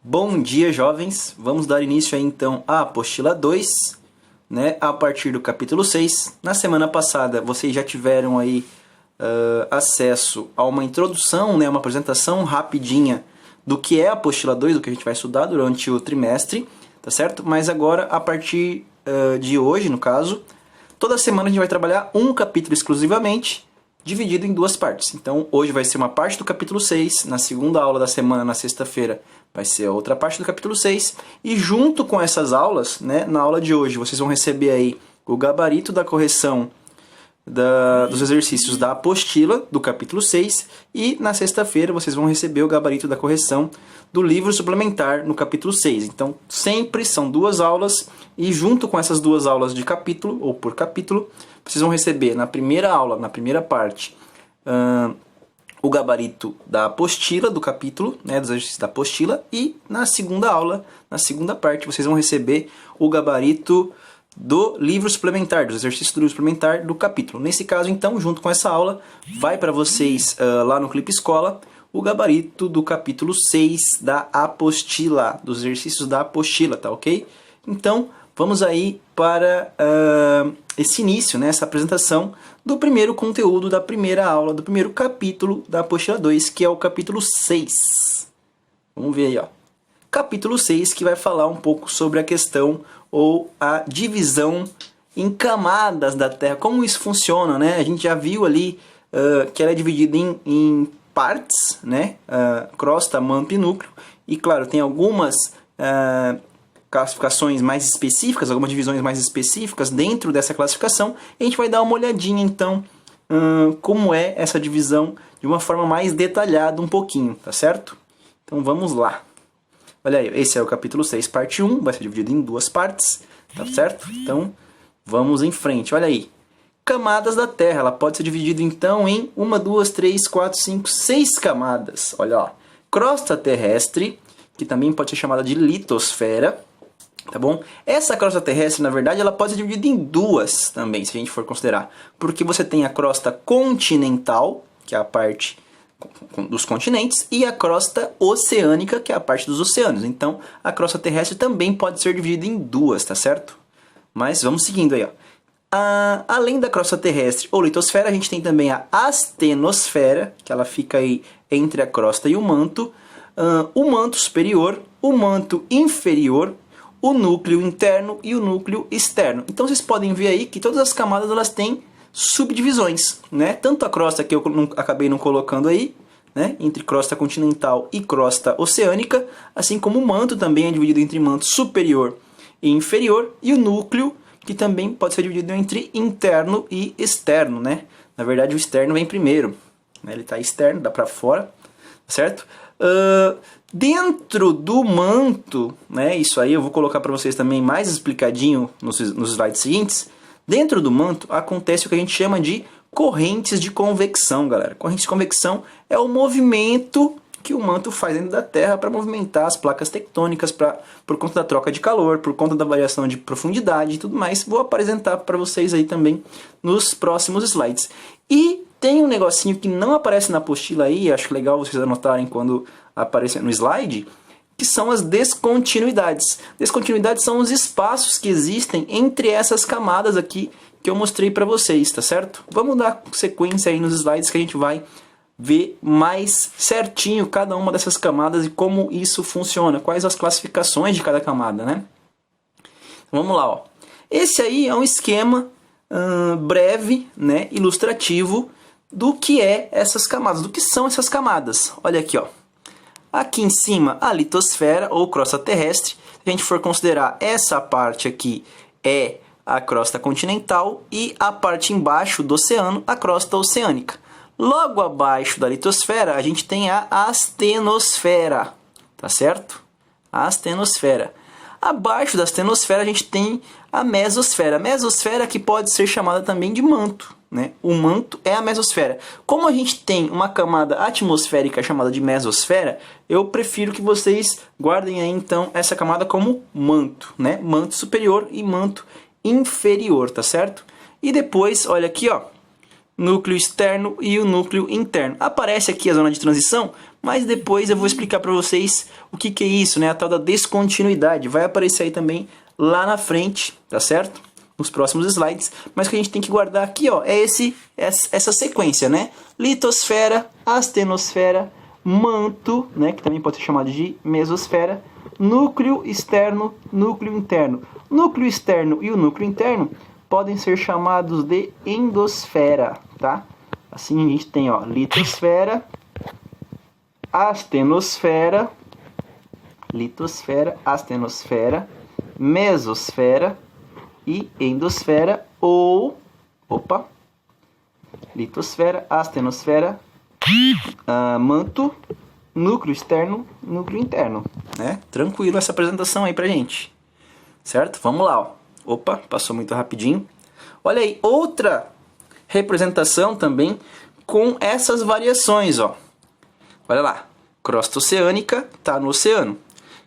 Bom dia, jovens! Vamos dar início aí então à apostila 2, né, a partir do capítulo 6. Na semana passada vocês já tiveram aí acesso a uma introdução, né, uma apresentação rapidinha do que é a apostila 2, do que a gente vai estudar durante o trimestre, tá certo? Mas agora, a partir de hoje, no caso, toda semana a gente vai trabalhar um capítulo exclusivamente, dividido em duas partes. Então, hoje vai ser uma parte do capítulo 6, na segunda aula da semana, na sexta-feira, vai ser a outra parte do capítulo 6, e junto com essas aulas, né, na aula de hoje, vocês vão receber aí o gabarito da correção dos exercícios da apostila do capítulo 6, e na sexta-feira vocês vão receber o gabarito da correção do livro suplementar no capítulo 6. Então, sempre são duas aulas, e junto com essas duas aulas de capítulo, ou por capítulo, vocês vão receber na primeira aula, na primeira parte, o gabarito da apostila do capítulo, né, dos exercícios da apostila, e na segunda aula, na segunda parte, vocês vão receber o gabarito do livro suplementar, dos exercícios do livro suplementar do capítulo. Nesse caso, então, junto com essa aula, vai para vocês lá no Clipe Escola o gabarito do capítulo 6 da apostila, dos exercícios da apostila, tá ok? Então, vamos aí para esse início, né, essa apresentação do primeiro conteúdo da primeira aula, do primeiro capítulo da apostila 2, que é o capítulo 6. Vamos ver aí, ó. Capítulo 6, que vai falar um pouco sobre a questão ou a divisão em camadas da Terra, como isso funciona, né? A gente já viu ali que ela é dividida em partes, né? Crosta, manto e núcleo. E claro, tem algumas classificações mais específicas, algumas divisões mais específicas dentro dessa classificação. E a gente vai dar uma olhadinha então como é essa divisão de uma forma mais detalhada um pouquinho, tá certo? Então vamos lá. Olha aí, esse é o capítulo 6, parte 1, vai ser dividido em duas partes, tá certo? Então, vamos em frente, olha aí. Camadas da Terra, ela pode ser dividida então em 1, 2, 3, 4, 5, 6 camadas. Olha, ó. Crosta terrestre, que também pode ser chamada de litosfera, tá bom? Essa crosta terrestre, na verdade, ela pode ser dividida em duas também, se a gente for considerar. Porque você tem a crosta continental, que é a parte dos continentes, e a crosta oceânica, que é a parte dos oceanos. Então, a crosta terrestre também pode ser dividida em duas, tá certo? Mas vamos seguindo aí, ó. Além da crosta terrestre ou litosfera, a gente tem também a astenosfera, que ela fica aí entre a crosta e o manto superior, o manto inferior, o núcleo interno e o núcleo externo. Então, vocês podem ver aí que todas as camadas elas têm subdivisões, né? Tanto a crosta que eu acabei não colocando aí, né? Entre crosta continental e crosta oceânica, assim como o manto também é dividido entre manto superior e inferior, e o núcleo, que também pode ser dividido entre interno e externo, né? Na verdade, o externo vem primeiro, né? Ele está externo, dá para fora, certo? Dentro do manto, né? Isso aí eu vou colocar para vocês também mais explicadinho nos slides seguintes. Dentro do manto acontece o que a gente chama de correntes de convecção, galera. Correntes de convecção é o movimento que o manto faz dentro da Terra para movimentar as placas tectônicas por conta da troca de calor, por conta da variação de profundidade e tudo mais. Vou apresentar para vocês aí também nos próximos slides. E tem um negocinho que não aparece na apostila aí, acho legal vocês anotarem quando aparecer no slide, que são as descontinuidades. Descontinuidades são os espaços que existem entre essas camadas aqui que eu mostrei para vocês, tá certo? Vamos dar sequência aí nos slides que a gente vai ver mais certinho cada uma dessas camadas e como isso funciona, quais as classificações de cada camada, né? Então, vamos lá, ó. Esse aí é um esquema breve, né, ilustrativo do que é essas camadas, do que são essas camadas. Olha aqui, ó. Aqui em cima, a litosfera ou crosta terrestre. Se a gente for considerar essa parte aqui é a crosta continental e a parte embaixo do oceano, a crosta oceânica. Logo abaixo da litosfera, a gente tem a astenosfera, tá certo? A astenosfera. Abaixo da astenosfera, a gente tem a mesosfera. A mesosfera que pode ser chamada também de manto, né? O manto é a mesosfera. Como a gente tem uma camada atmosférica chamada de mesosfera, eu prefiro que vocês guardem aí então essa camada como manto, né? Manto superior e manto inferior, tá certo? E depois, olha aqui, ó, núcleo externo e o núcleo interno. Aparece aqui a zona de transição, mas depois eu vou explicar para vocês o que é isso, né? A tal da descontinuidade. Vai aparecer aí também lá na frente, tá certo? Nos próximos slides, mas o que a gente tem que guardar aqui, ó, é essa sequência, né? Litosfera, astenosfera, manto, né, que também pode ser chamado de mesosfera, núcleo externo, núcleo interno. Núcleo externo e o núcleo interno podem ser chamados de endosfera, tá? Assim a gente tem, ó, litosfera, astenosfera, mesosfera e endosfera, ou, litosfera, astenosfera, manto, núcleo externo, núcleo interno, né? Tranquilo essa apresentação aí pra gente, certo? Vamos lá, ó. Opa, passou muito rapidinho. Olha aí, outra representação também com essas variações, ó. Olha lá, crosta oceânica está no oceano.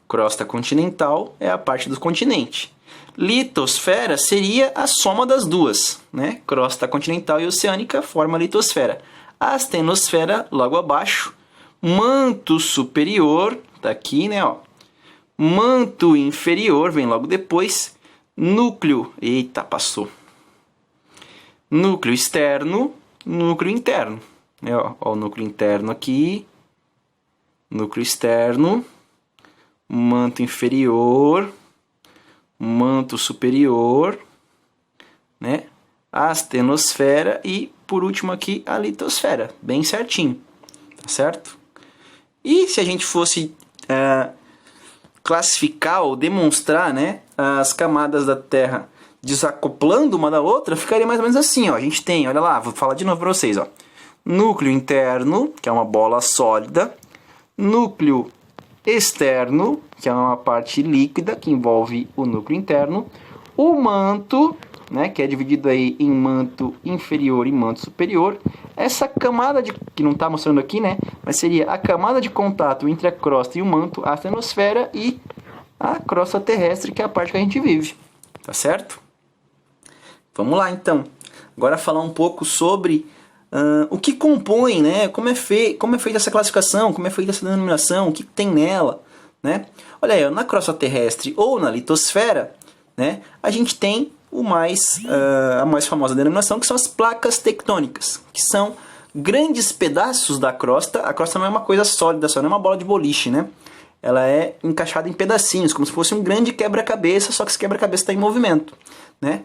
Crosta continental é a parte do continente. Litosfera seria a soma das duas, né? Crosta continental e oceânica forma a litosfera. Astenosfera logo abaixo. Manto superior, tá aqui, né, ó. Manto inferior vem logo depois. Núcleo, eita, passou. Núcleo externo, núcleo interno. Ó, o núcleo interno aqui. Núcleo externo, manto inferior, manto superior, né? Astenosfera e, por último aqui, a litosfera. Bem certinho, tá certo? E se a gente fosse classificar ou demonstrar, né, as camadas da Terra desacoplando uma da outra, ficaria mais ou menos assim, ó. A gente tem, olha lá, vou falar de novo para vocês, ó. Núcleo interno, que é uma bola sólida. Núcleo externo, que é uma parte líquida que envolve o núcleo interno. O manto, né, que é dividido aí em manto inferior e manto superior. Essa camada que não está mostrando aqui, né, mas seria a camada de contato entre a crosta e o manto, a astenosfera, e a crosta terrestre, que é a parte que a gente vive. Tá certo? Vamos lá, então. Agora falar um pouco sobre o que compõe, né? Como é feita essa classificação, como é feita essa denominação, o que tem nela, né? Olha aí, na crosta terrestre ou na litosfera, né, a gente tem a mais famosa denominação, que são as placas tectônicas, que são grandes pedaços da crosta. A crosta não é uma coisa sólida, só não é uma bola de boliche, né? Ela é encaixada em pedacinhos, como se fosse um grande quebra-cabeça, só que esse quebra-cabeça está em movimento, né?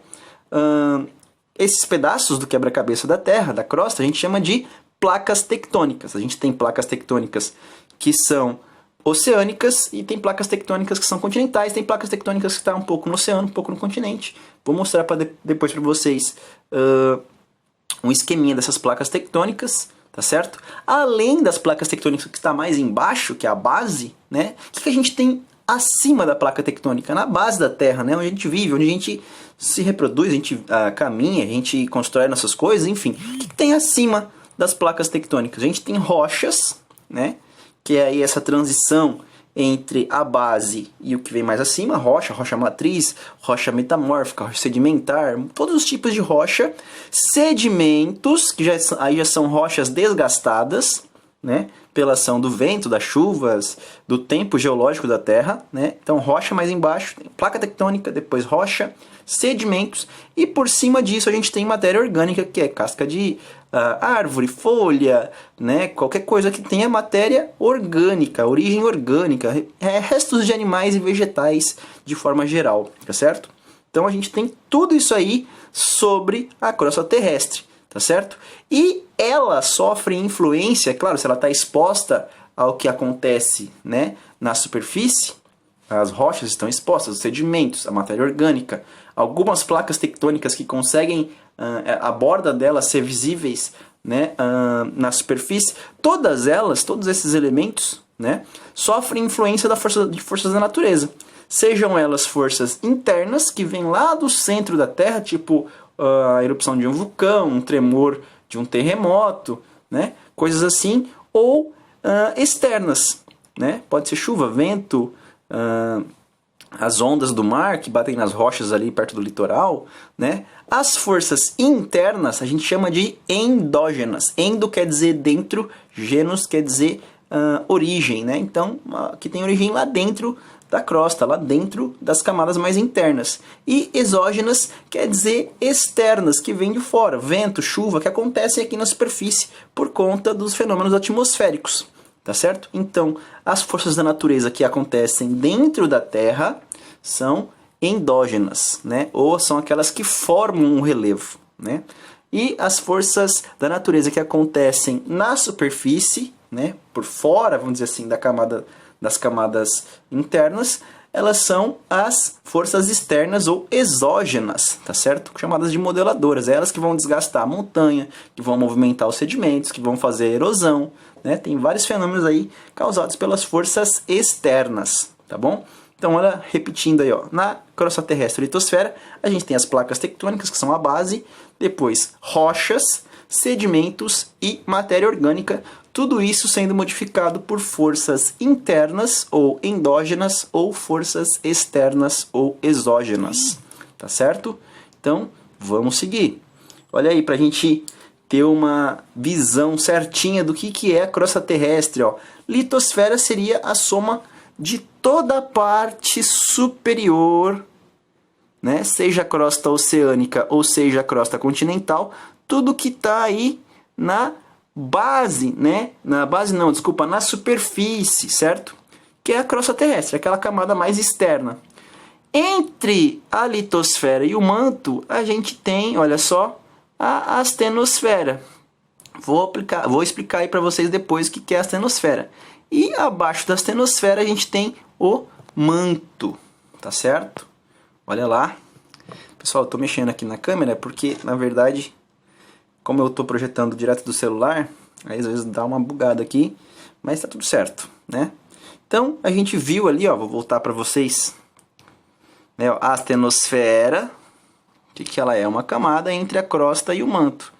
Esses pedaços do quebra-cabeça da Terra, da crosta, a gente chama de placas tectônicas. A gente tem placas tectônicas que são oceânicas e tem placas tectônicas que são continentais. Tem placas tectônicas que estão um pouco no oceano, um pouco no continente. Vou mostrar depois para vocês um esqueminha dessas placas tectônicas, tá certo? Além das placas tectônicas que está mais embaixo, que é a base, né? O que a gente tem acima da placa tectônica? Na base da Terra, né? Onde a gente vive, onde a gente se reproduz, a gente caminha, a gente constrói nossas coisas, enfim. O que tem acima das placas tectônicas? A gente tem rochas, né? Que é aí essa transição entre a base e o que vem mais acima, rocha matriz, rocha metamórfica, rocha sedimentar, todos os tipos de rocha. Sedimentos, que aí já são rochas desgastadas, né, pela ação do vento, das chuvas, do tempo geológico da Terra, né? Então rocha mais embaixo, placa tectônica, depois rocha, sedimentos, e por cima disso a gente tem matéria orgânica, que é casca de árvore, folha, né? Qualquer coisa que tenha matéria orgânica, origem orgânica, restos de animais e vegetais de forma geral, tá certo? Então a gente tem tudo isso aí sobre a crosta terrestre, tá certo? E ela sofre influência, claro, se ela está exposta ao que acontece, né, na superfície, as rochas estão expostas, os sedimentos, a matéria orgânica, algumas placas tectônicas que conseguem a borda delas ser visíveis, né, na superfície, todos esses elementos, né, sofrem influência de forças da natureza. Sejam elas forças internas, que vêm lá do centro da Terra, tipo a erupção de um vulcão, um tremor de um terremoto, né, coisas assim, ou externas, né, pode ser chuva, vento, as ondas do mar que batem nas rochas ali perto do litoral, né? As forças internas a gente chama de endógenas. Endo quer dizer dentro, genos quer dizer origem, né? Então, que tem origem lá dentro da crosta, lá dentro das camadas mais internas. E exógenas quer dizer externas, que vêm de fora, vento, chuva, que acontecem aqui na superfície por conta dos fenômenos atmosféricos, tá certo? Então, as forças da natureza que acontecem dentro da Terra são endógenas, né? Ou são aquelas que formam um relevo, né? E as forças da natureza que acontecem na superfície, né, por fora, vamos dizer assim, das camadas internas, elas são as forças externas ou exógenas, tá certo? Chamadas de modeladoras, elas que vão desgastar a montanha, que vão movimentar os sedimentos, que vão fazer erosão, né? Tem vários fenômenos aí causados pelas forças externas, tá bom? Então, olha, repetindo aí, ó, na crosta terrestre e litosfera, a gente tem as placas tectônicas, que são a base, depois rochas, sedimentos e matéria orgânica, tudo isso sendo modificado por forças internas ou endógenas ou forças externas ou exógenas, tá certo? Então, vamos seguir. Olha aí, para a gente ter uma visão certinha do que é a crosta terrestre, ó. Litosfera seria a soma de toda a parte superior, né? Seja a crosta oceânica ou seja a crosta continental, tudo que está aí na base, né? Na superfície, certo? Que é a crosta terrestre, aquela camada mais externa. Entre a litosfera e o manto, a gente tem, olha só, a astenosfera. Vou explicar aí para vocês depois o que é a astenosfera. E abaixo da astenosfera a gente tem o manto, tá certo? Olha lá. Pessoal, eu tô mexendo aqui na câmera porque, na verdade, como eu tô projetando direto do celular, aí às vezes dá uma bugada aqui, mas tá tudo certo, né? Então, a gente viu ali, ó, vou voltar para vocês, né, ó, a astenosfera, o que ela é? Uma camada entre a crosta e o manto.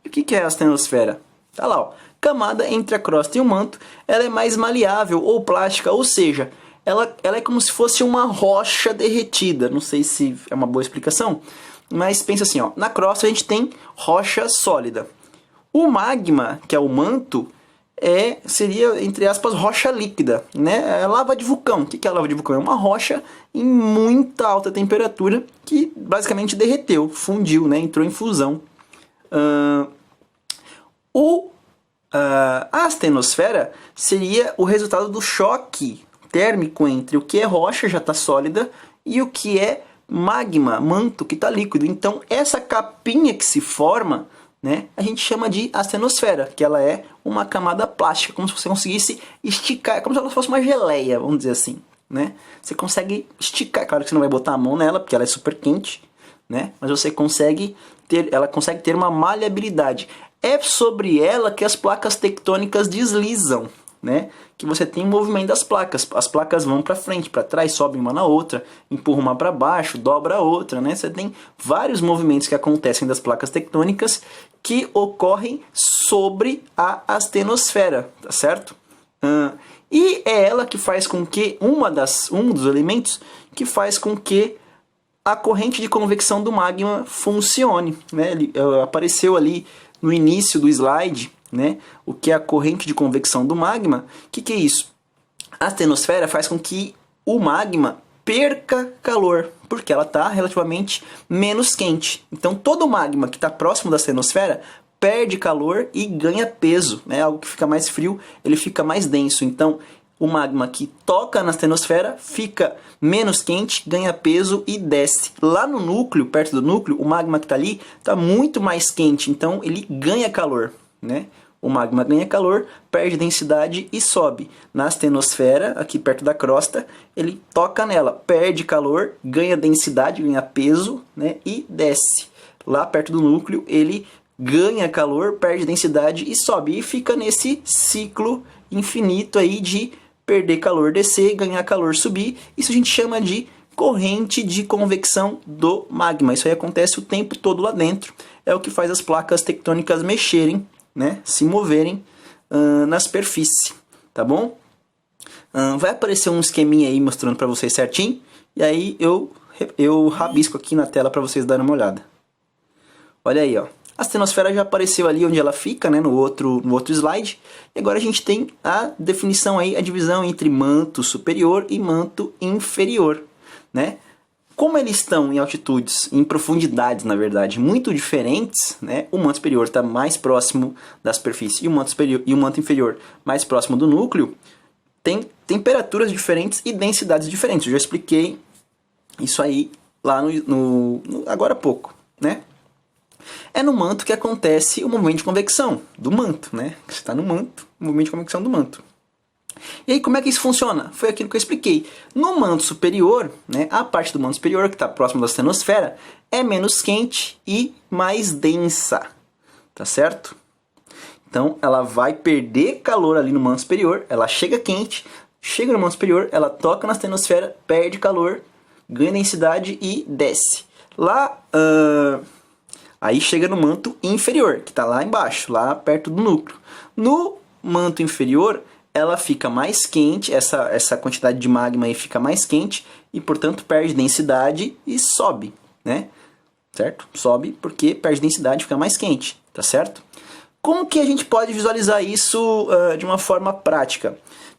E o que é a astenosfera? Tá lá, ó. Camada entre a crosta e o manto, ela é mais maleável ou plástica, ou seja, ela é como se fosse uma rocha derretida. Não sei se é uma boa explicação, mas pensa assim, ó, na crosta a gente tem rocha sólida. O magma, que é o manto, seria, entre aspas, rocha líquida, né? É lava de vulcão. O que é lava de vulcão? É uma rocha em muita alta temperatura que basicamente derreteu, fundiu, né? Entrou em fusão. A astenosfera seria o resultado do choque térmico entre o que é rocha, já está sólida, e o que é magma, manto, que está líquido. Então, essa capinha que se forma, né, a gente chama de astenosfera, que ela é uma camada plástica, como se você conseguisse esticar, como se ela fosse uma geleia, vamos dizer assim, né? Você consegue esticar, claro que você não vai botar a mão nela, porque ela é super quente, né? Mas você ela consegue ter uma maleabilidade. É sobre ela que as placas tectônicas deslizam, né? Que você tem movimento das placas. As placas vão para frente, para trás, sobem uma na outra, empurram uma para baixo, dobra a outra, né? Você tem vários movimentos que acontecem das placas tectônicas que ocorrem sobre a astenosfera, tá certo? E é ela que faz com que um dos elementos que faz com que a corrente de convecção do magma funcione, né? Ele apareceu ali no início do slide, né? O que é a corrente de convecção do magma. O que é isso? A astenosfera faz com que o magma perca calor, porque ela está relativamente menos quente. Então, todo o magma que está próximo da astenosfera perde calor e ganha peso, né? Algo que fica mais frio, ele fica mais denso. Então, o magma que toca na astenosfera fica menos quente, ganha peso e desce. Lá no núcleo, perto do núcleo, o magma que está ali está muito mais quente, então ele ganha calor, né? O magma ganha calor, perde densidade e sobe. Na astenosfera, aqui perto da crosta, ele toca nela, perde calor, ganha densidade, ganha peso, né? E desce. Lá perto do núcleo, ele ganha calor, perde densidade e sobe. E fica nesse ciclo infinito aí de perder calor, descer, ganhar calor, subir. Isso a gente chama de corrente de convecção do magma. Isso aí acontece o tempo todo lá dentro. É o que faz as placas tectônicas mexerem, né? Se moverem na superfície, tá bom? Vai aparecer um esqueminha aí mostrando para vocês certinho. E aí eu rabisco aqui na tela para vocês darem uma olhada. Olha aí, ó. A astenosfera já apareceu ali onde ela fica, né, no outro slide. E agora a gente tem a definição aí, a divisão entre manto superior e manto inferior, né? Como eles estão em altitudes, em profundidades, na verdade, muito diferentes, né? O manto superior está mais próximo da superfície e o manto inferior mais próximo do núcleo, tem temperaturas diferentes e densidades diferentes. Eu já expliquei isso aí lá agora há pouco, né? É no manto que acontece o movimento de convecção do manto, né? Você está no manto, o movimento de convecção do manto. E aí, como é que isso funciona? Foi aquilo que eu expliquei. No manto superior, né, a parte do manto superior, que está próximo da astenosfera, é menos quente e mais densa, tá certo? Então, ela vai perder calor ali no manto superior, ela chega quente, chega no manto superior, ela toca na astenosfera, perde calor, ganha densidade e desce. Lá, aí chega no manto inferior, que está lá embaixo, lá perto do núcleo. No manto inferior, ela fica mais quente, essa quantidade de magma aí fica mais quente e, portanto, perde densidade e sobe, né? Certo? Sobe porque perde densidade, fica mais quente, tá certo? Como que a gente pode visualizar isso de uma forma prática?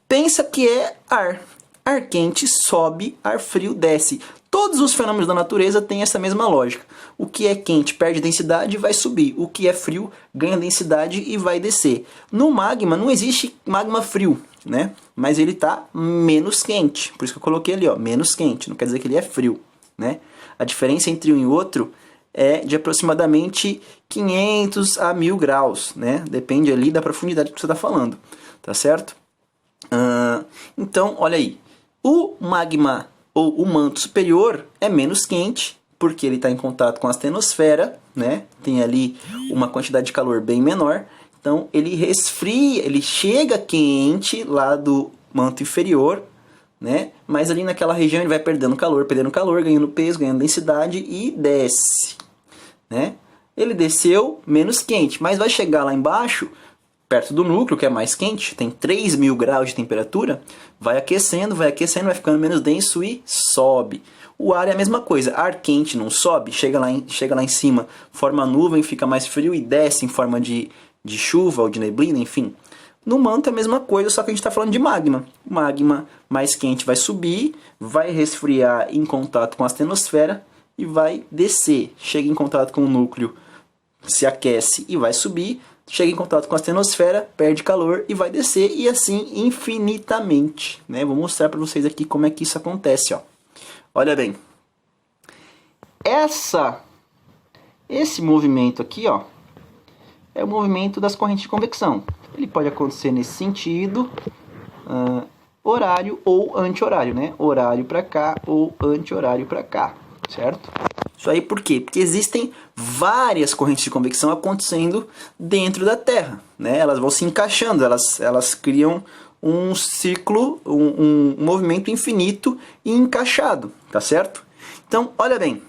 Pensa que é ar. Ar quente sobe, ar frio desce. Todos os fenômenos da natureza têm essa mesma lógica. O que é quente perde densidade e vai subir. O que é frio ganha densidade e vai descer. No magma não existe magma frio, né? Mas ele está menos quente. Por isso que eu coloquei ali, ó, menos quente. Não quer dizer que ele é frio, né? A diferença entre um e outro é de aproximadamente 500 a 1000 graus, né? Depende ali da profundidade que você está falando, tá certo? Então, olha aí. O magma ou o manto superior é menos quente, porque ele está em contato com a astenosfera, né? Tem ali uma quantidade de calor bem menor. Então, ele resfria, ele chega quente lá do manto inferior, né? Mas ali naquela região ele vai perdendo calor, ganhando peso, ganhando densidade e desce, né? Ele desceu menos quente, mas vai chegar lá embaixo, perto do núcleo, que é mais quente, tem 3000 graus de temperatura, vai aquecendo, vai ficando menos denso e sobe. O ar é a mesma coisa, ar quente não sobe, chega lá em cima, forma nuvem, fica mais frio e desce em forma de chuva ou de neblina, enfim. No manto é a mesma coisa, só que a gente está falando de magma. O magma mais quente vai subir, vai resfriar em contato com a astenosfera e vai descer. Chega em contato com o núcleo, se aquece e vai subir. Chega em contato com a astenosfera, perde calor e vai descer, e assim infinitamente, né? Vou mostrar para vocês aqui como é que isso acontece, ó. Olha bem. Esse movimento aqui, ó, é o movimento das correntes de convecção. Ele pode acontecer nesse sentido, horário ou anti-horário, né? Horário para cá ou anti-horário para cá, certo? Isso aí por quê? Porque existem várias correntes de convecção acontecendo dentro da Terra, né? Elas vão se encaixando, elas criam um ciclo, um movimento infinito e encaixado, tá certo? Então, olha bem,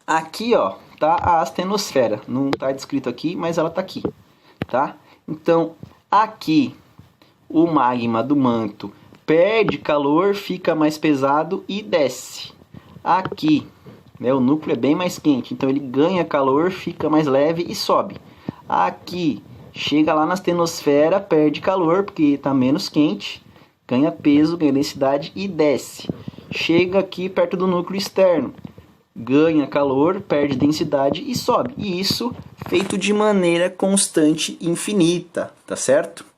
aqui, ó, tá a astenosfera, não tá descrito aqui, mas ela tá aqui, tá? Então, aqui, o magma do manto perde calor, fica mais pesado e desce. Aqui, né, o núcleo é bem mais quente, então ele ganha calor, fica mais leve e sobe. Aqui, chega lá na astenosfera, perde calor, porque está menos quente, ganha peso, ganha densidade e desce. Chega aqui perto do núcleo externo, ganha calor, perde densidade e sobe. E isso feito de maneira constante e infinita, tá certo?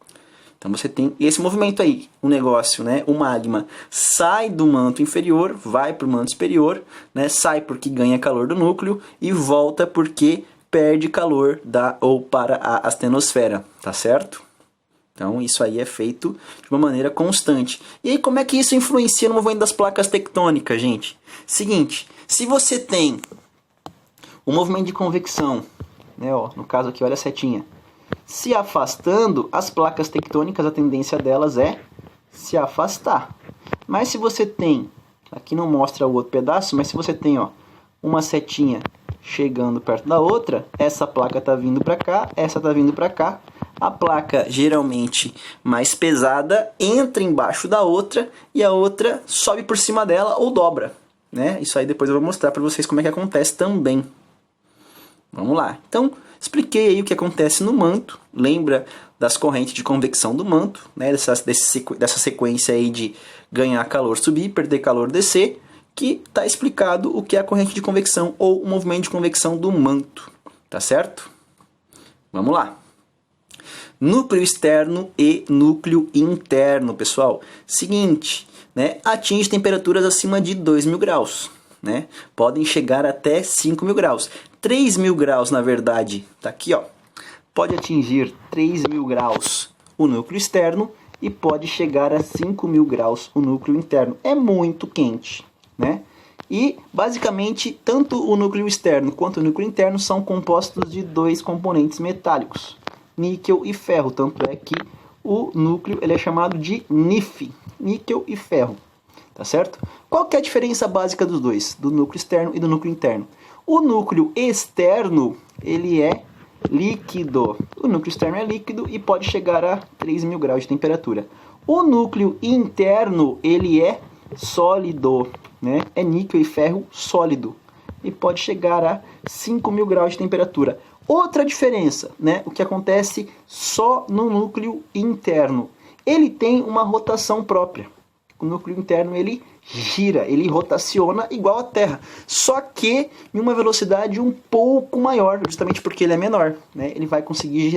Então você tem esse movimento aí, o negócio, né? O magma sai do manto inferior, vai para o manto superior, né? Sai porque ganha calor do núcleo e volta porque perde calor para a astenosfera, tá certo? Então isso aí é feito de uma maneira constante. E aí como é que isso influencia no movimento das placas tectônicas, gente? Seguinte, se você tem o movimento de convecção, né? Ó, no caso aqui, olha a setinha. Se afastando, as placas tectônicas, a tendência delas é se afastar. Mas se você tem, aqui não mostra o outro pedaço, mas se você tem, ó, uma setinha chegando perto da outra, essa placa está vindo para cá, essa está vindo para cá. A placa, geralmente mais pesada, entra embaixo da outra e a outra sobe por cima dela ou dobra, né? Isso aí depois eu vou mostrar para vocês como é que acontece também. Vamos lá. Então, expliquei aí o que acontece no manto. Lembra das correntes de convecção do manto, né? Dessa sequência aí de ganhar calor, subir, perder calor, descer, que está explicado o que é a corrente de convecção ou o movimento de convecção do manto. Tá certo? Vamos lá. Núcleo externo e núcleo interno, pessoal. Seguinte, né? Atinge temperaturas acima de 2.000 graus. Né? Podem chegar até 5.000 graus. 3.000 graus, na verdade, tá aqui, ó. Pode atingir 3.000 graus o núcleo externo e pode chegar a 5.000 graus o núcleo interno. É muito quente, né? E, basicamente, tanto o núcleo externo quanto o núcleo interno são compostos de dois componentes metálicos, níquel e ferro. Tanto é que o núcleo ele é chamado de NiF, níquel e ferro. Tá certo? Qual que é a diferença básica dos dois, do núcleo externo e do núcleo interno? O núcleo externo, ele é líquido. O núcleo externo é líquido e pode chegar a 3.000 graus de temperatura. O núcleo interno, ele é sólido, né? É níquel e ferro sólido e pode chegar a 5.000 graus de temperatura. Outra diferença, né? O que acontece só no núcleo interno. Ele tem uma rotação própria. O núcleo interno ele gira, ele rotaciona igual a Terra, só que em uma velocidade um pouco maior, justamente porque ele é menor, né? Ele vai conseguir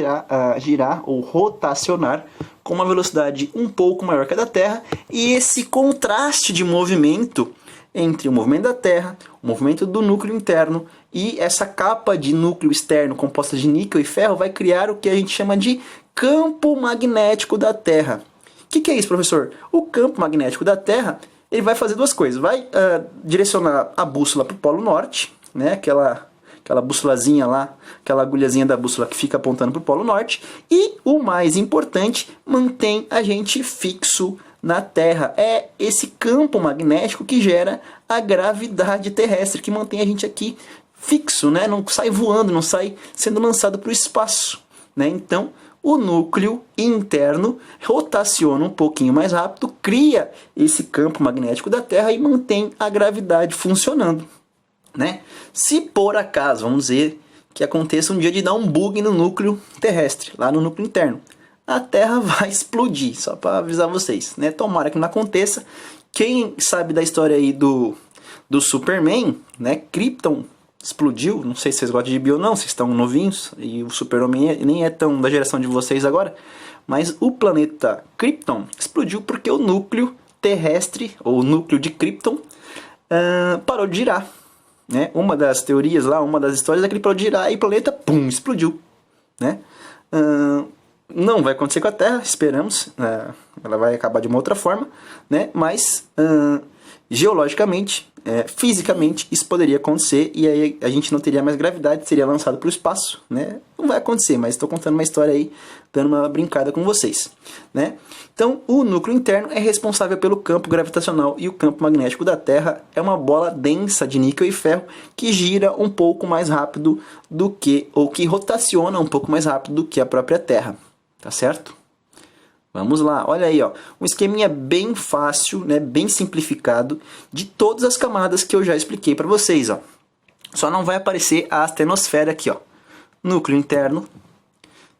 girar ou rotacionar com uma velocidade um pouco maior que a da Terra, e esse contraste de movimento entre o movimento da Terra, o movimento do núcleo interno e essa capa de núcleo externo composta de níquel e ferro vai criar o que a gente chama de campo magnético da Terra. O que é isso, professor? O campo magnético da Terra ele vai fazer duas coisas. Vai direcionar a bússola para o Polo Norte, né? Aquela bússolazinha lá, aquela agulhazinha da bússola que fica apontando para o Polo Norte. E, o mais importante, mantém a gente fixo na Terra. É esse campo magnético que gera a gravidade terrestre, que mantém a gente aqui fixo, né? Não sai voando, não sai sendo lançado para o espaço, né? Então, o núcleo interno rotaciona um pouquinho mais rápido, cria esse campo magnético da Terra e mantém a gravidade funcionando, né? Se por acaso, vamos dizer, que aconteça um dia de dar um bug no núcleo terrestre, lá no núcleo interno, a Terra vai explodir, só para avisar vocês, né? Tomara que não aconteça. Quem sabe da história aí do Superman, né? Krypton explodiu, não sei se vocês gostam de bio ou não, vocês estão novinhos, e o Super-Homem nem é tão da geração de vocês agora, mas o planeta Krypton explodiu porque o núcleo terrestre, ou o núcleo de Krypton, parou de girar, né? Uma das teorias lá, uma das histórias é que ele parou de girar e o planeta, pum, explodiu, né? Não vai acontecer com a Terra, esperamos, ela vai acabar de uma outra forma, né? Mas geologicamente, fisicamente, isso poderia acontecer e aí a gente não teria mais gravidade, seria lançado para o espaço, né? Não vai acontecer, mas estou contando uma história aí, dando uma brincada com vocês, né? Então, o núcleo interno é responsável pelo campo gravitacional e o campo magnético da Terra é uma bola densa de níquel e ferro que gira um pouco mais rápido do que, ou que rotaciona um pouco mais rápido do que a própria Terra, tá certo? Vamos lá, olha aí, ó, um esqueminha bem fácil, né, bem simplificado, de todas as camadas que eu já expliquei para vocês. Ó. Só não vai aparecer a astenosfera aqui, ó. Núcleo interno,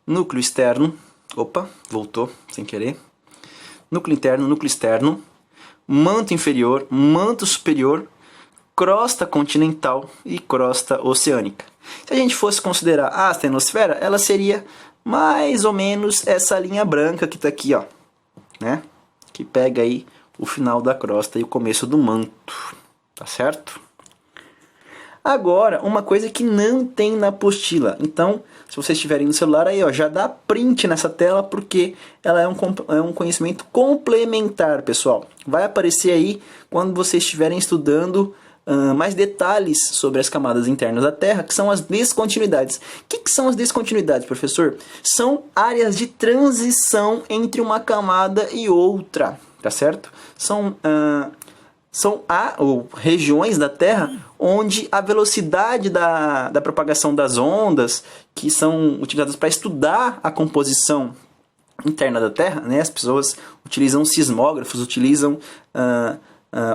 núcleo externo, opa, voltou sem querer. Núcleo interno, núcleo externo, manto inferior, manto superior, crosta continental e crosta oceânica. Se a gente fosse considerar a astenosfera, ela seria mais ou menos essa linha branca que está aqui, ó, né? Que pega aí o final da crosta e o começo do manto, tá certo? Agora, uma coisa que não tem na apostila. Então, se vocês estiverem no celular aí, ó, já dá print nessa tela porque ela é um conhecimento complementar, pessoal. Vai aparecer aí quando vocês estiverem estudando mais detalhes sobre as camadas internas da Terra, que são as descontinuidades. O que são as descontinuidades, professor? São áreas de transição entre uma camada e outra, tá certo? São regiões da Terra onde a velocidade da propagação das ondas, que são utilizadas para estudar a composição interna da Terra, né? As pessoas utilizam sismógrafos, utilizam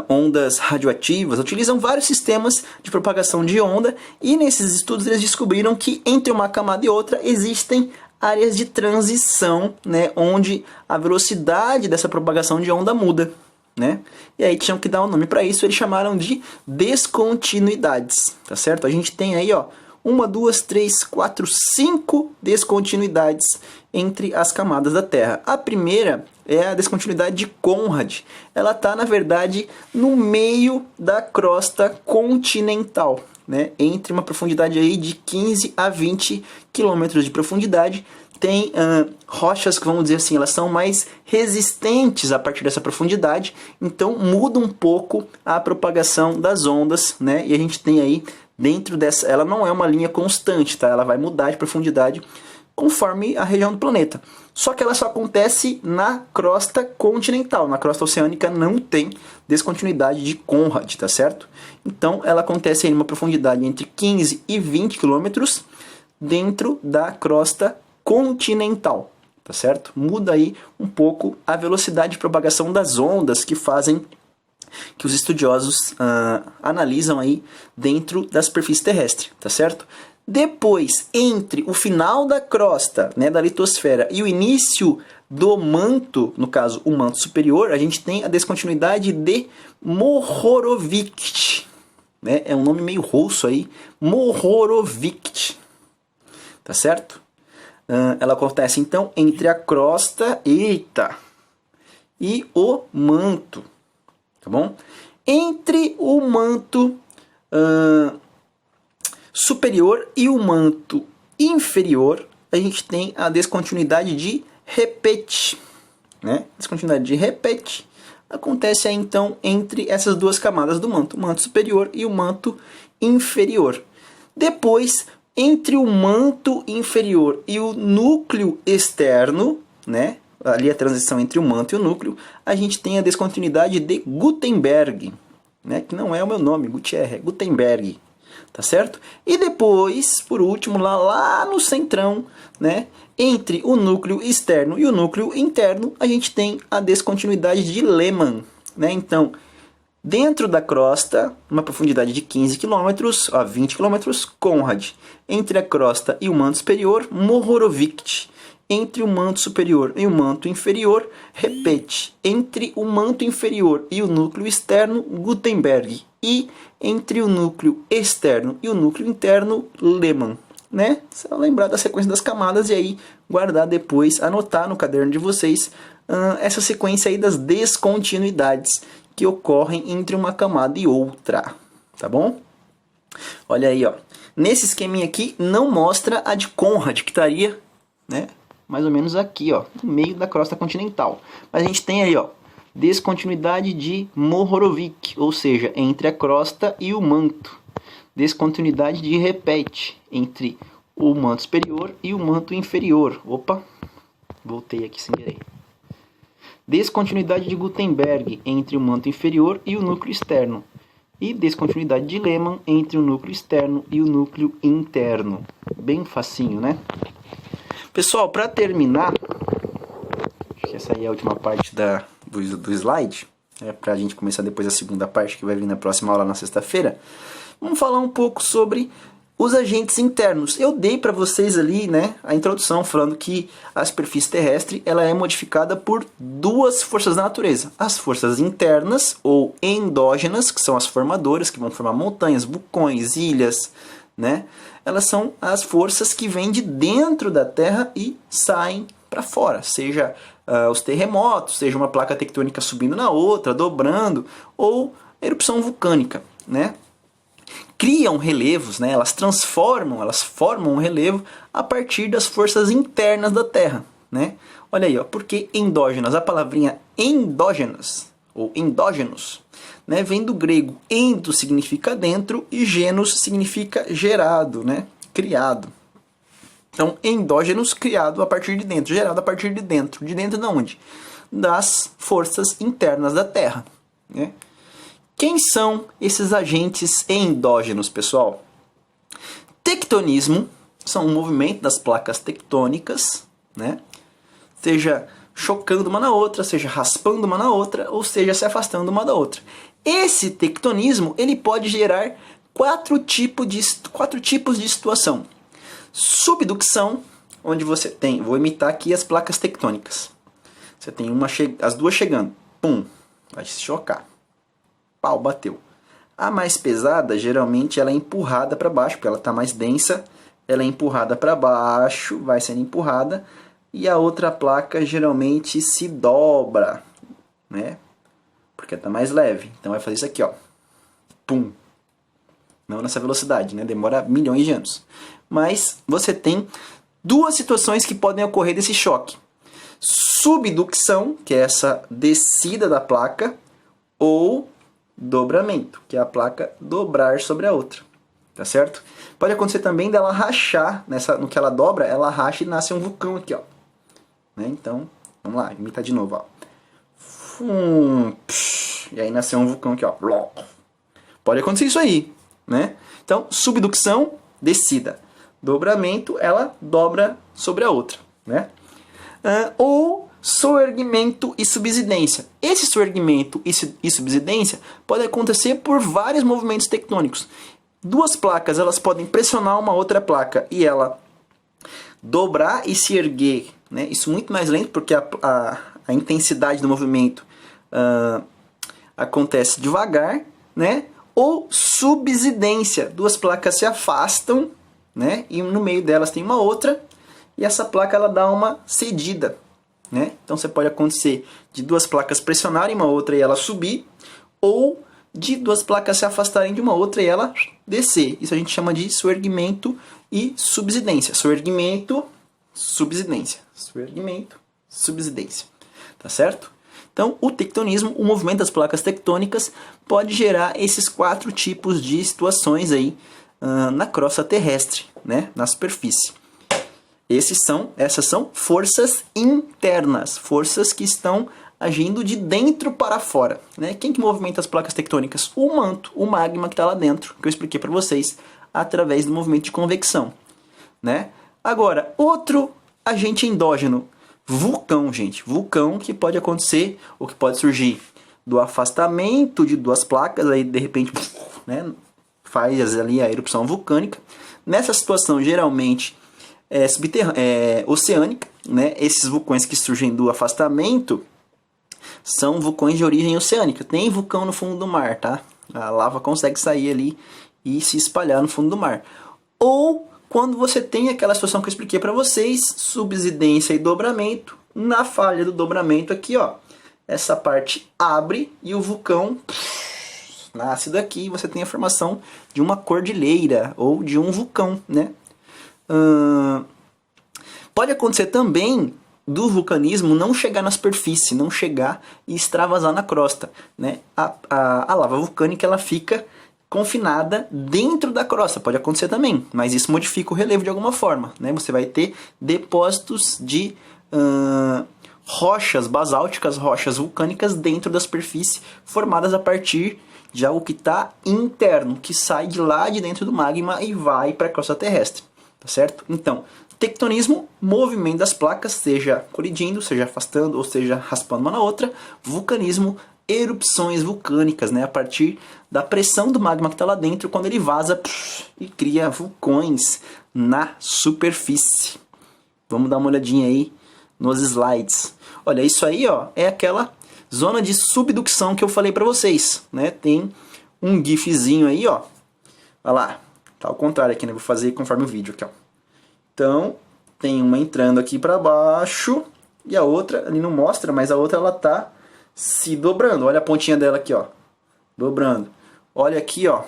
ondas radioativas, utilizam vários sistemas de propagação de onda, e nesses estudos eles descobriram que entre uma camada e outra existem áreas de transição, né, onde a velocidade dessa propagação de onda muda, né? E aí tinham que dar um nome para isso, eles chamaram de descontinuidades, tá certo? A gente tem aí, ó, 1, 2, 3, 4, 5 descontinuidades entre as camadas da Terra. A primeira é a descontinuidade de Conrad. Ela está, na verdade, no meio da crosta continental, né? Entre uma profundidade aí de 15 a 20 quilômetros de profundidade. Tem rochas que, vamos dizer assim, elas são mais resistentes a partir dessa profundidade, então muda um pouco a propagação das ondas, né? E a gente tem aí, dentro dessa, ela não é uma linha constante, tá? Ela vai mudar de profundidade conforme a região do planeta. Só que ela só acontece na crosta continental. Na crosta oceânica não tem descontinuidade de Conrad, tá certo? Então ela acontece em uma profundidade entre 15 e 20 quilômetros dentro da crosta continental, tá certo? Muda aí um pouco a velocidade de propagação das ondas que fazem, que os estudiosos analisam aí dentro da superfície terrestre, tá certo? Depois, entre o final da crosta, né, da litosfera, e o início do manto, no caso o manto superior, a gente tem a descontinuidade de Mohorovic, né? É um nome meio russo aí, Mohorovic, tá certo? Ela acontece então entre a crosta, e o manto, tá bom? Entre o manto superior e o manto inferior, a gente tem a descontinuidade de Repet, né? Descontinuidade de Repet acontece aí, então, entre essas duas camadas do manto, o manto superior e o manto inferior. Depois, entre o manto inferior e o núcleo externo, né? Ali a transição entre o manto e o núcleo, a gente tem a descontinuidade de Gutenberg, né? Que não é o meu nome, Gutierrez, é Gutenberg, tá certo? E depois, por último, lá no centrão, né? Entre o núcleo externo e o núcleo interno, a gente tem a descontinuidade de Lehmann, né? Então, dentro da crosta, uma profundidade de 15 km a 20 km, Conrad. Entre a crosta e o manto superior, Mohorovic. Entre o manto superior e o manto inferior, Repet. Entre o manto inferior e o núcleo externo, Gutenberg. E entre o núcleo externo e o núcleo interno, Lehmann. Né? Só lembrar da sequência das camadas e aí guardar depois, anotar no caderno de vocês essa sequência aí das descontinuidades que ocorrem entre uma camada e outra, tá bom? Olha aí, ó. Nesse esqueminha aqui não mostra a de Conrad, que estaria, né, mais ou menos aqui, ó, no meio da crosta continental. Mas a gente tem aí, ó, descontinuidade de Mohorovic, ou seja, entre a crosta e o manto. Descontinuidade de Repet, entre o manto superior e o manto inferior. Opa, voltei aqui sem querer. Descontinuidade de Gutenberg, entre o manto inferior e o núcleo externo. E descontinuidade de Lehmann, entre o núcleo externo e o núcleo interno. Bem facinho, né? Pessoal, para terminar, acho que essa aí é a última parte do slide, para a gente começar depois a segunda parte, que vai vir na próxima aula na sexta-feira. Vamos falar um pouco sobre os agentes internos. Eu dei para vocês ali, né, a introdução falando que a superfície terrestre ela é modificada por duas forças da natureza. As forças internas ou endógenas, que são as formadoras, que vão formar montanhas, vulcões, ilhas, né? Elas são as forças que vêm de dentro da Terra e saem para fora, seja os terremotos, seja uma placa tectônica subindo na outra, dobrando, ou erupção vulcânica, né? Criam relevos, né? Elas formam um relevo a partir das forças internas da Terra, né? Olha aí, ó, porque endógenas, a palavrinha endógenas ou endógenos, né, vem do grego endo significa dentro e genos significa gerado, né? Criado. Então, endógenos, criado a partir de dentro, gerado a partir de dentro. De dentro de onde? Das forças internas da Terra, né? Quem são esses agentes endógenos, pessoal? Tectonismo são um movimento das placas tectônicas, né? Seja chocando uma na outra, seja raspando uma na outra, ou seja se afastando uma da outra. Esse tectonismo ele pode gerar quatro tipos de situação. Subducção, onde você tem, vou imitar aqui as placas tectônicas. Você tem as duas chegando, pum, vai se chocar. Pau, bateu. A mais pesada, geralmente, ela é empurrada para baixo, porque ela está mais densa. Ela é empurrada para baixo, vai sendo empurrada. E a outra placa, geralmente, se dobra, né? Porque está mais leve. Então, vai fazer isso aqui, ó. Pum. Não nessa velocidade, né? Demora milhões de anos. Mas você tem duas situações que podem ocorrer desse choque. Subducção, que é essa descida da placa, ou dobramento, que é a placa dobrar sobre a outra, tá certo? Pode acontecer também dela rachar, no que ela dobra, ela racha e nasce um vulcão aqui, ó. Né? Então, vamos lá, imita de novo, ó. E aí nasceu um vulcão aqui, ó. Pode acontecer isso aí, né? Então, subducção, descida. Dobramento, ela dobra sobre a outra, né? Ou soerguimento e subsidência. Esse soerguimento e subsidência pode acontecer por vários movimentos tectônicos. Duas placas elas podem pressionar uma outra placa e ela dobrar e se erguer, né? Isso muito mais lento porque a intensidade do movimento acontece devagar, né? Ou subsidência. Duas placas se afastam, né? E no meio delas tem uma outra e essa placa ela dá uma cedida. Né? Então você pode acontecer de duas placas pressionarem uma outra e ela subir, ou de duas placas se afastarem de uma outra e ela descer. Isso a gente chama de soerguimento e subsidência. Soerguimento, subsidência. Soerguimento, subsidência. Tá certo? Então o tectonismo, o movimento das placas tectônicas, pode gerar esses quatro tipos de situações aí na crosta terrestre, né? Na superfície. Essas são forças internas, forças que estão agindo de dentro para fora. Né? Quem que movimenta as placas tectônicas? O manto, o magma que está lá dentro, que eu expliquei para vocês, através do movimento de convecção. Né? Agora, outro agente endógeno, vulcão, gente. Vulcão que pode acontecer, ou que pode surgir do afastamento de duas placas, aí de repente, né, faz ali a erupção vulcânica. Nessa situação, geralmente, oceânica, né? Esses vulcões que surgem do afastamento são vulcões de origem oceânica. Tem vulcão no fundo do mar, tá? A lava consegue sair ali e se espalhar no fundo do mar. Ou quando você tem aquela situação que eu expliquei para vocês, subsidência e dobramento. Na falha do dobramento aqui, ó, essa parte abre e o vulcão nasce daqui. Você tem a formação de uma cordilheira ou de um vulcão, né? Pode acontecer também do vulcanismo não chegar na superfície, não chegar e extravasar na crosta, né? A lava vulcânica ela fica confinada dentro da crosta, pode acontecer também, mas isso modifica o relevo de alguma forma, né? Você vai ter depósitos de rochas basálticas, rochas vulcânicas dentro da superfície, formadas a partir de algo que está interno, que sai de lá de dentro do magma e vai para a crosta terrestre. Tá certo? Então, tectonismo, movimento das placas, seja colidindo, seja afastando, ou seja raspando uma na outra. Vulcanismo, erupções vulcânicas, né? A partir da pressão do magma que está lá dentro, quando ele vaza e cria vulcões na superfície. Vamos dar uma olhadinha aí nos slides. Olha, isso aí, ó, é aquela zona de subducção que eu falei para vocês, né? Tem um gifzinho aí, ó. Olha lá. Tá ao contrário aqui, né? Vou fazer conforme o vídeo aqui, ó. Então, tem uma entrando aqui para baixo e a outra, ali não mostra, mas a outra ela tá se dobrando. Olha a pontinha dela aqui, ó. Dobrando. Olha aqui, ó.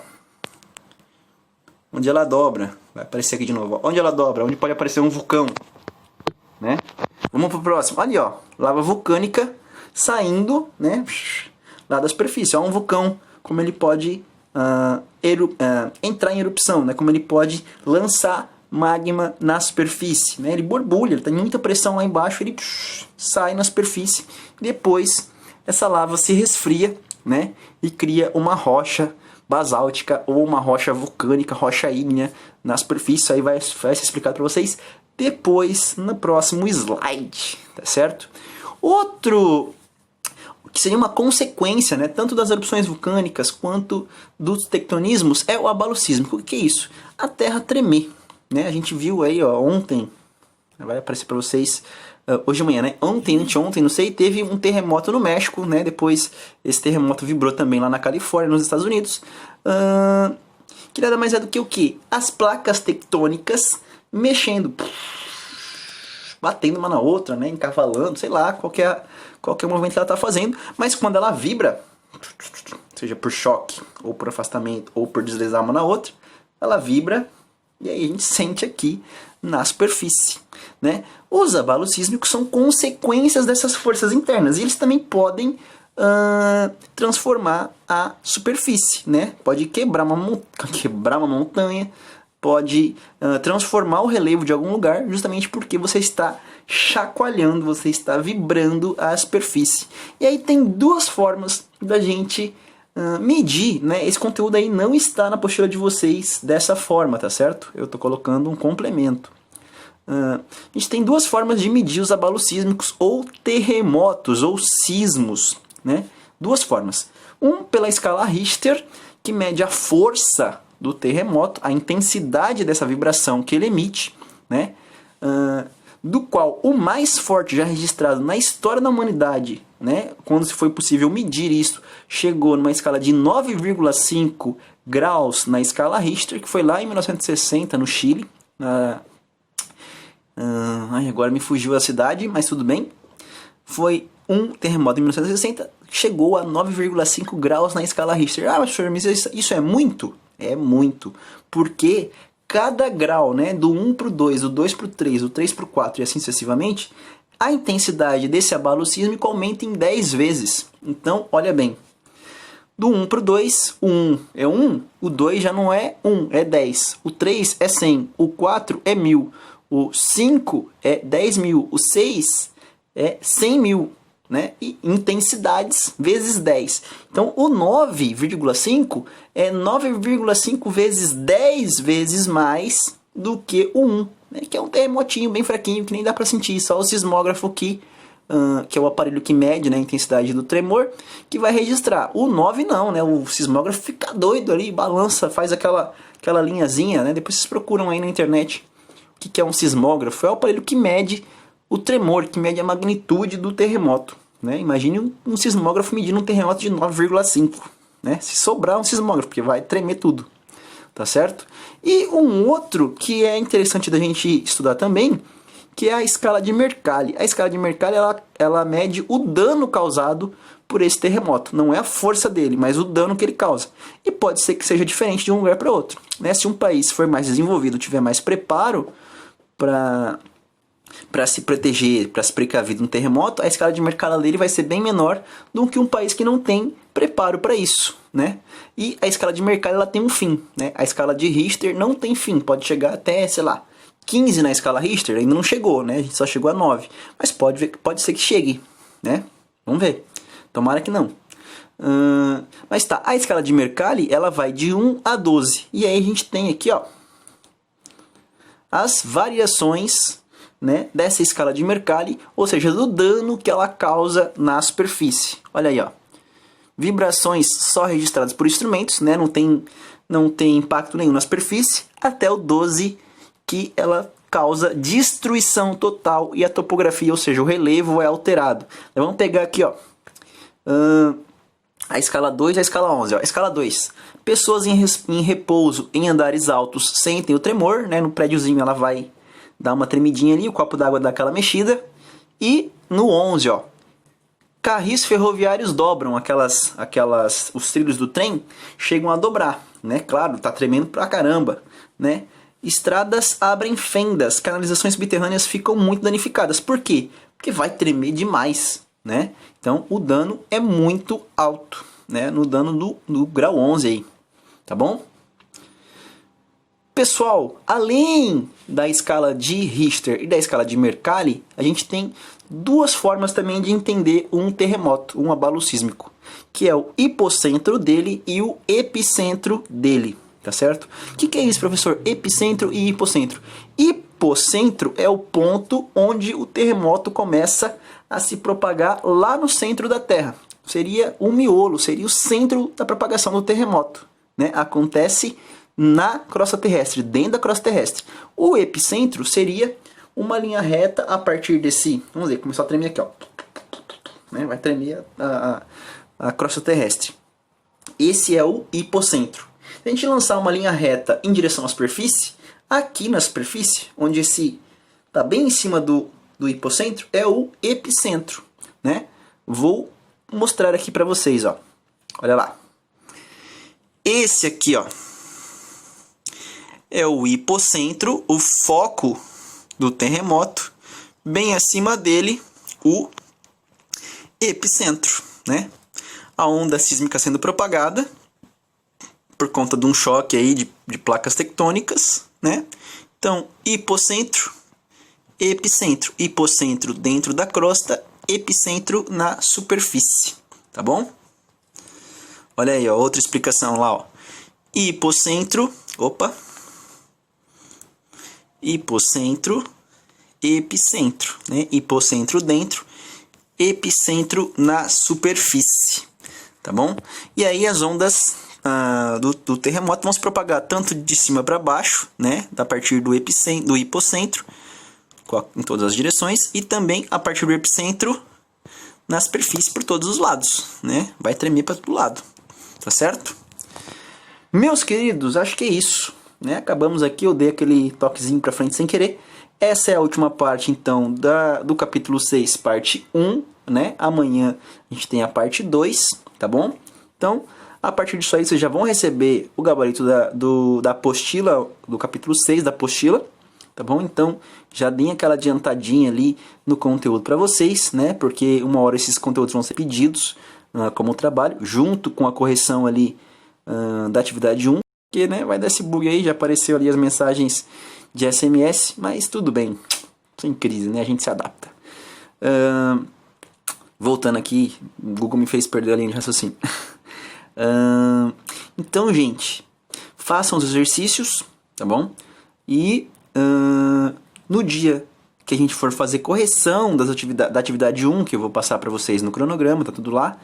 Onde ela dobra. Vai aparecer aqui de novo, ó. Onde ela dobra? Onde pode aparecer um vulcão, né? Vamos pro próximo. Ali, ó. Lava vulcânica saindo, né? Lá da superfície. Ó, um vulcão, como ele pode entrar em erupção, né? Como ele pode lançar magma na superfície, né? Ele borbulha, ele tem muita pressão lá embaixo, ele sai na superfície. Depois essa lava se resfria, né? E cria uma rocha basáltica ou uma rocha vulcânica, rocha ígnea na superfície. Isso aí vai ser explicado para vocês depois no próximo slide, tá certo? Outro que seria uma consequência, né, tanto das erupções vulcânicas quanto dos tectonismos, é o abalo sísmico. O que é isso? A Terra tremer, né? A gente viu aí, ó, ontem, vai aparecer para vocês hoje de manhã, né? Ontem, anteontem, não sei, teve um terremoto no México, né? Depois esse terremoto vibrou também lá na Califórnia, nos Estados Unidos. Que nada mais é do que o quê? As placas tectônicas mexendo, batendo uma na outra, né? Encavalando, sei lá, qualquer movimento que ela está fazendo. Mas quando ela vibra, seja por choque, ou por afastamento, ou por deslizar uma na outra, ela vibra e aí a gente sente aqui na superfície, né? Os abalos sísmicos são consequências dessas forças internas e eles também podem transformar a superfície, né? Pode quebrar uma montanha, pode transformar o relevo de algum lugar, justamente porque você está chacoalhando, você está vibrando a superfície. E aí tem duas formas da gente medir, né? Esse conteúdo aí não está na apostila de vocês dessa forma, tá certo? Eu estou colocando um complemento. A gente tem duas formas de medir os abalos sísmicos ou terremotos ou sismos, né? Duas formas. Um pela escala Richter, que mede a força do terremoto, a intensidade dessa vibração que ele emite, né? Do qual o mais forte já registrado na história da humanidade, né? Quando se foi possível medir isso, chegou numa escala de 9,5 graus na escala Richter, que foi lá em 1960 no Chile. Agora me fugiu a cidade, mas tudo bem. Foi um terremoto em 1960, chegou a 9,5 graus na escala Richter. Ah, mas isso é muito? É muito, porque cada grau, né, do 1 para o 2, do 2 para o 3, do 3 para o 4 e assim sucessivamente, a intensidade desse abalo sísmico aumenta em 10 vezes. Então, olha bem, do 1 para o 2, o 1 é 1, o 2 já não é 1, é 10, o 3 é 100, o 4 é 1000, o 5 é 10 mil, o 6 é 100 mil, né? E intensidades vezes 10. Então, o 9,5 é 9,5 vezes 10 vezes mais do que o 1, né? Que é um terremotinho bem fraquinho, que nem dá para sentir, só o sismógrafo que é o aparelho que mede, né, a intensidade do tremor, que vai registrar. O 9 não, né? O sismógrafo fica doido ali, balança, faz aquela linhazinha, né? Depois vocês procuram aí na internet o que é um sismógrafo. É o aparelho que mede o tremor, que mede a magnitude do terremoto, né? Imagine um sismógrafo medindo um terremoto de 9,5, né? Se sobrar um sismógrafo, porque vai tremer tudo, tá certo? E um outro que é interessante da gente estudar também, que é a escala de Mercalli. A escala de Mercalli, ela mede o dano causado por esse terremoto. Não é a força dele, mas o dano que ele causa. E pode ser que seja diferente de um lugar para outro, né? Se um país for mais desenvolvido, tiver mais preparo para se proteger, para se precaver de um terremoto, a escala de Mercalli dele vai ser bem menor do que um país que não tem preparo para isso, né? E a escala de Mercalli, ela tem um fim, né? A escala de Richter não tem fim, pode chegar até, sei lá, 15 na escala Richter, ainda não chegou, né? A gente só chegou a 9, mas pode ser que chegue, né? Vamos ver, tomara que não. Mas tá, a escala de Mercalli, ela vai de 1 a 12, e aí a gente tem aqui, ó, as variações, né, dessa escala de Mercalli, ou seja, do dano que ela causa na superfície. Olha aí, ó. Vibrações só registradas por instrumentos, né, não tem impacto nenhum na superfície, até o 12, que ela causa destruição total e a topografia, ou seja, o relevo é alterado. Então, vamos pegar aqui, ó, a escala 2 e a escala 11. Ó. A escala 2, pessoas em repouso em andares altos sentem o tremor, né, no prédiozinho ela vai dar uma tremidinha ali, o copo d'água dá aquela mexida. E no 11, ó, carris ferroviários dobram, os trilhos do trem chegam a dobrar, né? Claro, tá tremendo pra caramba, né? Estradas abrem fendas, canalizações subterrâneas ficam muito danificadas. Por quê? Porque vai tremer demais, né? Então o dano é muito alto, né? No dano do grau 11 aí, tá bom? Pessoal, além da escala de Richter e da escala de Mercalli, a gente tem duas formas também de entender um terremoto, um abalo sísmico, que é o hipocentro dele e o epicentro dele, tá certo? O que é isso, professor? Epicentro e hipocentro. Hipocentro é o ponto onde o terremoto começa a se propagar lá no centro da Terra. seria o miolo, seria o centro da propagação do terremoto, né? Acontece na crosta terrestre, dentro da crosta terrestre. O epicentro seria uma linha reta a partir desse... Vamos ver, começou a tremer aqui, ó. Né? Vai tremer a crosta terrestre. Esse é o hipocentro. Se a gente lançar uma linha reta em direção à superfície, aqui na superfície, onde esse está bem em cima do hipocentro, é o epicentro, né? Vou mostrar aqui para vocês, ó. Olha lá. Esse aqui, ó, é o hipocentro, o foco do terremoto. Bem acima dele, o epicentro, né? A onda sísmica sendo propagada por conta de um choque aí de placas tectônicas, né? Então, hipocentro, epicentro. Hipocentro dentro da crosta, epicentro na superfície, tá bom? Olha aí, ó, outra explicação lá, ó. Hipocentro, hipocentro, epicentro, né? Hipocentro dentro, epicentro na superfície, tá bom? E aí as ondas do terremoto vão se propagar tanto de cima para baixo, né? A partir do epicentro, do hipocentro, em todas as direções, e também a partir do epicentro na superfície por todos os lados, né? Vai tremer para todo lado, tá certo? Meus queridos, acho que é isso, né? Acabamos aqui, eu dei aquele toquezinho para frente sem querer. Essa é a última parte, então, do capítulo 6, parte 1, né? Amanhã a gente tem a parte 2, tá bom? Então, a partir disso aí, vocês já vão receber o gabarito da apostila, do capítulo 6 da apostila, tá bom? Então, já deem aquela adiantadinha ali no conteúdo para vocês, né? Porque uma hora esses conteúdos vão ser pedidos como trabalho, junto com a correção ali da atividade 1, porque, né, vai dar esse bug aí, já apareceu ali as mensagens de SMS, mas tudo bem, sem crise, né? A gente se adapta. Voltando aqui, o Google me fez perder a linha de raciocínio. Então, gente, façam os exercícios, tá bom? E no dia que a gente for fazer correção da atividade 1, que eu vou passar para vocês no cronograma, tá tudo lá,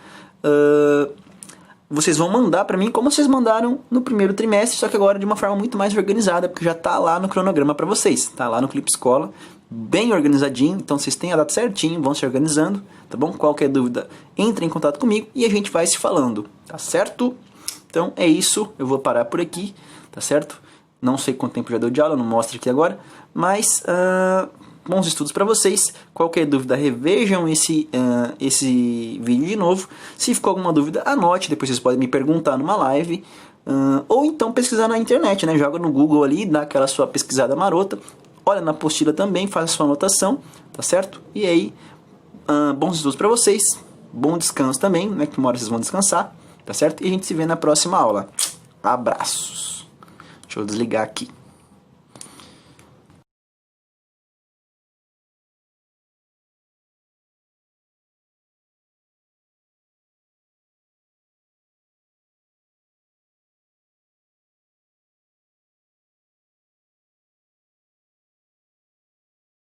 vocês vão mandar para mim como vocês mandaram no primeiro trimestre, só que agora de uma forma muito mais organizada, porque já tá lá no cronograma para vocês, tá lá no Clipe Escola, bem organizadinho, então vocês têm a data certinho, vão se organizando, tá bom? Qualquer dúvida, entre em contato comigo e a gente vai se falando, tá certo? Então é isso, eu vou parar por aqui, tá certo? Não sei quanto tempo já deu de aula, não mostro aqui agora, mas bons estudos para vocês. Qualquer dúvida, revejam esse vídeo de novo. Se ficou alguma dúvida, anote, depois vocês podem me perguntar numa live, ou então pesquisar na internet, né? Joga no Google ali, dá aquela sua pesquisada marota, olha na apostila também, faz a sua anotação, tá certo? E aí, bons estudos para vocês, bom descanso também, né? Que uma hora vocês vão descansar, tá certo? E a gente se vê na próxima aula. Abraços. Deixa eu desligar aqui.